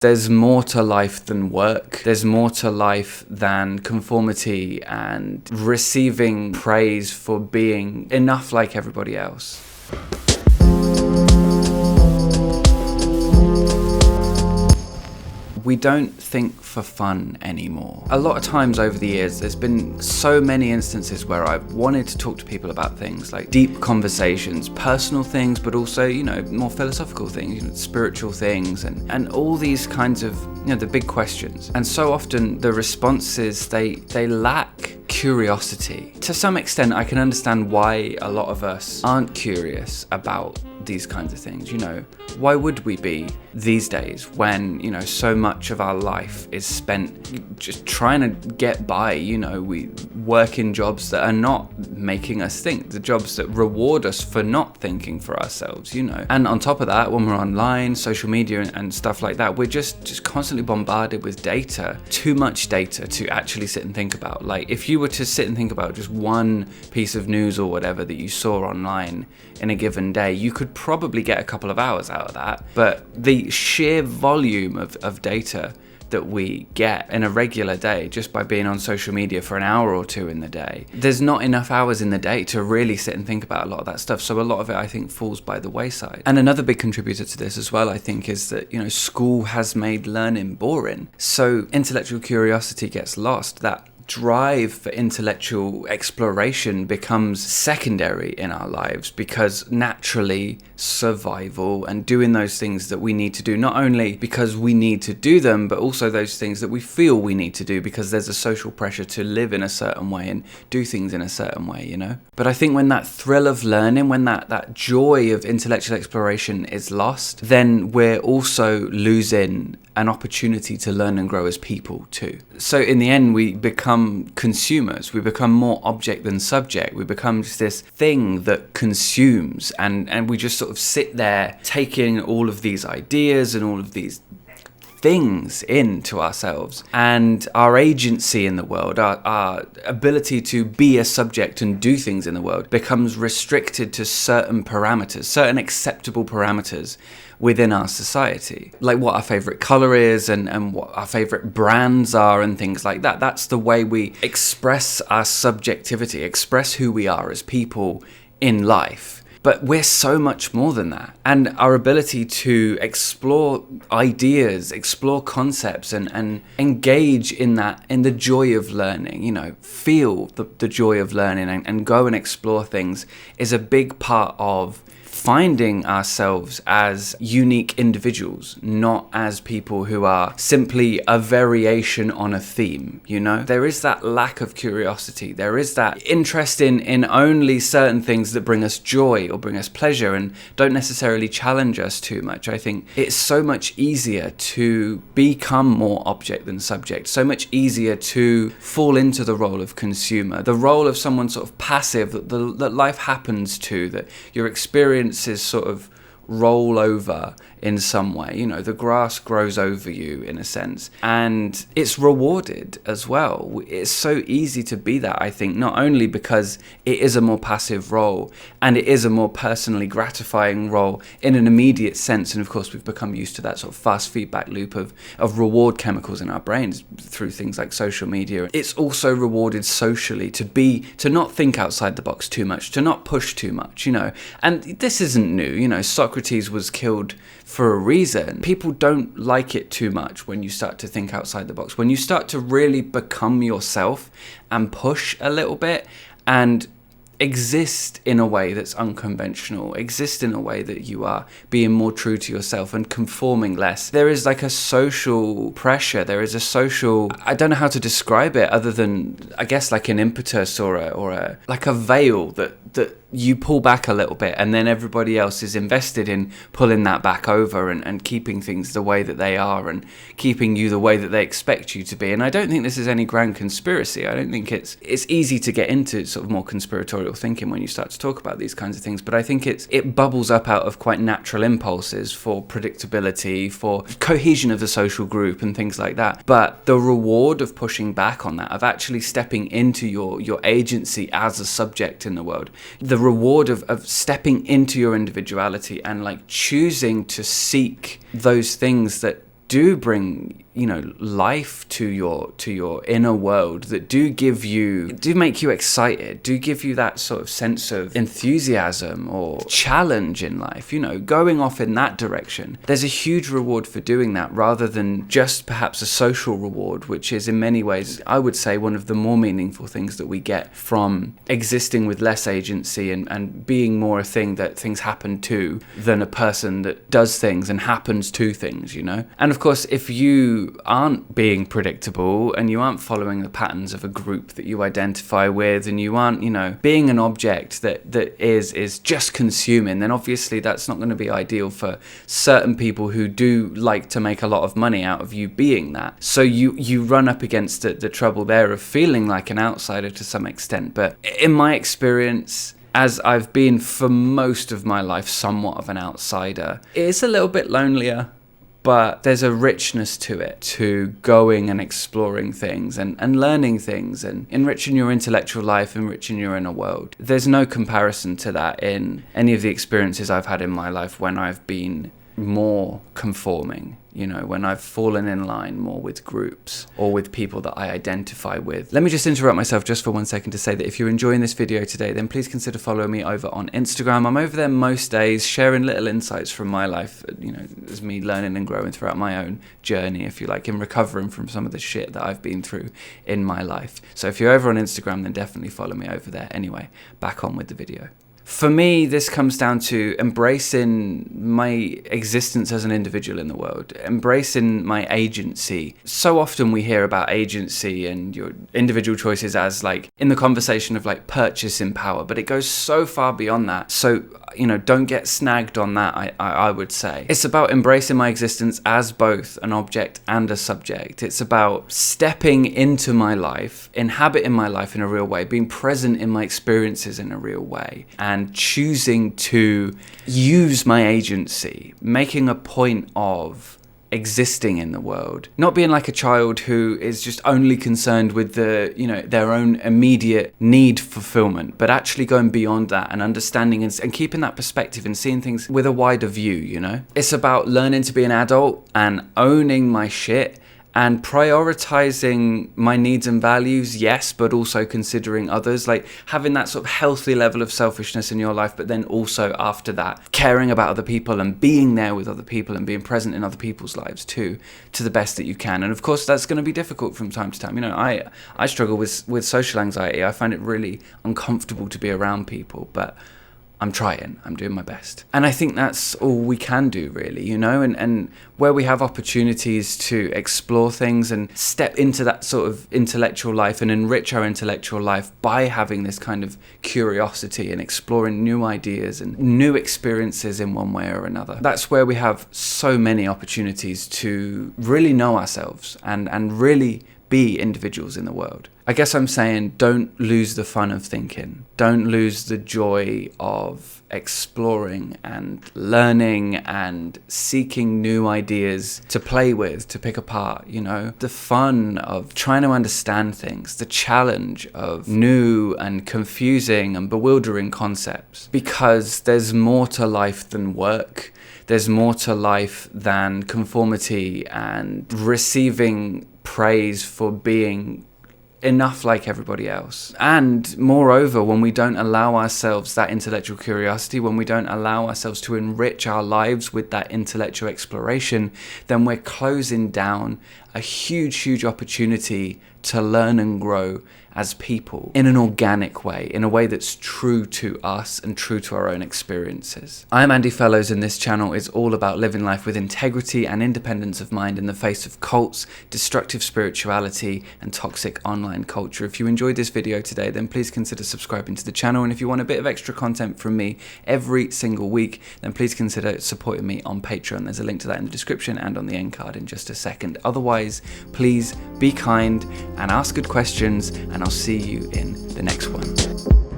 There's more to life than work. There's more to life than conformity and receiving praise for being enough like everybody else. We don't think for fun anymore. A lot of times over the years, there's been so many instances where I've wanted to talk to people about things like deep conversations, personal things, but also, more philosophical things, spiritual things, and all these kinds of, the big questions. And so often the responses, they lack curiosity. To some extent, I can understand why a lot of us aren't curious about these kinds of things. Why would we be these days when, so much of our life is spent just trying to get by? We work in jobs that are not making us think, the jobs that reward us for not thinking for ourselves, And on top of that, when we're online, social media and stuff like that, we're just constantly bombarded with data, too much data to actually sit and think about. Like, if you were to sit and think about just one piece of news or whatever that you saw online in a given day, you could probably get a couple of hours out of that. But the sheer volume of data that we get in a regular day just by being on social media for an hour or two in the day, there's not enough hours in the day to really sit and think about a lot of that stuff. So a lot of it, I think, falls by the wayside. And another big contributor to this as well, I think, is that, school has made learning boring. So intellectual curiosity gets lost. That drive for intellectual exploration becomes secondary in our lives because naturally survival and doing those things that we need to do, not only because we need to do them, but also those things that we feel we need to do because there's a social pressure to live in a certain way and do things in a certain way, But I think when that thrill of learning, when that joy of intellectual exploration is lost, then we're also losing an opportunity to learn and grow as people too. So in the end, we become consumers. We become more object than subject. We become just this thing that consumes, and we just sort of sit there taking all of these ideas and all of these things into ourselves, and our agency in the world, our ability to be a subject and do things in the world becomes restricted to certain parameters, certain acceptable parameters within our society, like what our favorite color is and what our favorite brands are and things like that. That's the way we express our subjectivity, express who we are as people in life. But we're so much more than that. And our ability to explore ideas, explore concepts, and engage in the joy of learning, feel the joy of learning and go and explore things is a big part of finding ourselves as unique individuals, not as people who are simply a variation on a theme, There is that lack of curiosity. There is that interest in only certain things that bring us joy or bring us pleasure and don't necessarily challenge us too much. I think it's so much easier to become more object than subject, so much easier to fall into the role of consumer, the role of someone sort of passive that life happens to, that your experiences sort of roll over in some way. The grass grows over you in a sense, and it's rewarded as well. It's so easy to be that, I think, not only because it is a more passive role and it is a more personally gratifying role in an immediate sense, and of course we've become used to that sort of fast feedback loop of reward chemicals in our brains through things like social media. It's also rewarded socially to not think outside the box too much, to not push too much, and this isn't new. Socrates was killed for a reason. People don't like it too much when you start to think outside the box, when you start to really become yourself and push a little bit and exist in a way that's unconventional, exist in a way that you are being more true to yourself and conforming less. There is like a social pressure, there is a social, I don't know how to describe it other than, I guess, like an impetus or a veil that you pull back a little bit, and then everybody else is invested in pulling that back over and keeping things the way that they are and keeping you the way that they expect you to be. And I don't think this is any grand conspiracy. I don't think it's easy to get into sort of more conspiratorial thinking when you start to talk about these kinds of things, but I think it bubbles up out of quite natural impulses for predictability, for cohesion of the social group and things like that. But the reward of pushing back on that, of actually stepping into your agency as a subject in the world, the reward of stepping into your individuality and like choosing to seek those things that do bring, you know, life to your inner world, that do make you excited, do give you that sort of sense of enthusiasm or challenge in life, you know, going off in that direction. There's a huge reward for doing that, rather than just perhaps a social reward, which is in many ways, I would say, one of the more meaningful things that we get from existing with less agency and being more a thing that things happen to, than a person that does things and happens to things, you know? And of course, if you aren't being predictable and you aren't following the patterns of a group that you identify with, and you aren't, you know, being an object that is just consuming, then obviously that's not going to be ideal for certain people who do like to make a lot of money out of you being that. So you run up against the trouble there of feeling like an outsider to some extent. But in my experience, as I've been for most of my life somewhat of an outsider, it's a little bit lonelier, but there's a richness to it, to going and exploring things and learning things and enriching your intellectual life, enriching your inner world. There's no comparison to that in any of the experiences I've had in my life when I've been more conforming, you know, when I've fallen in line more with groups or with people that I identify with. Let me just interrupt myself just for 1 second to say that if you're enjoying this video today, then please consider following me over on Instagram. I'm over there most days, sharing little insights from my life, you know, as me learning and growing throughout my own journey, if you like, in recovering from some of the shit that I've been through in my life. So if you're over on Instagram, then definitely follow me over there. Anyway, back on with the video. For me, this comes down to embracing my existence as an individual in the world, embracing my agency. So often we hear about agency and your individual choices as like in the conversation of like purchasing power, but it goes so far beyond that. So, you know, don't get snagged on that, I would say. It's about embracing my existence as both an object and a subject. It's about stepping into my life, inhabiting my life in a real way, being present in my experiences in a real way, and choosing to use my agency, making a point of existing in the world, not being like a child who is just only concerned with the, you know, their own immediate need fulfillment, but actually going beyond that and understanding and keeping that perspective and seeing things with a wider view, you know? It's about learning to be an adult and owning my shit and prioritizing my needs and values, yes, but also considering others, like having that sort of healthy level of selfishness in your life, but then also after that, caring about other people and being there with other people and being present in other people's lives too, to the best that you can. And of course, that's going to be difficult from time to time. You know, I struggle with social anxiety. I find it really uncomfortable to be around people, but I'm trying, I'm doing my best. And I think that's all we can do really, you know, and where we have opportunities to explore things and step into that sort of intellectual life and enrich our intellectual life by having this kind of curiosity and exploring new ideas and new experiences in one way or another. That's where we have so many opportunities to really know ourselves and really be individuals in the world. I guess I'm saying don't lose the fun of thinking. Don't lose the joy of exploring and learning and seeking new ideas to play with, to pick apart, you know? The fun of trying to understand things, the challenge of new and confusing and bewildering concepts. Because there's more to life than work. There's more to life than conformity and receiving praise for being enough like everybody else. And moreover, when we don't allow ourselves that intellectual curiosity, when we don't allow ourselves to enrich our lives with that intellectual exploration, then we're closing down a huge opportunity to learn and grow as people in an organic way, in a way that's true to us and true to our own experiences. I'm Andy Fellows, and this channel is all about living life with integrity and independence of mind in the face of cults, destructive spirituality, and toxic online culture. If you enjoyed this video today, then please consider subscribing to the channel, and if you want a bit of extra content from me every single week, then please consider supporting me on Patreon. There's a link to that in the description and on the end card in just a second. Otherwise, please be kind and ask good questions, and I'll see you in the next one.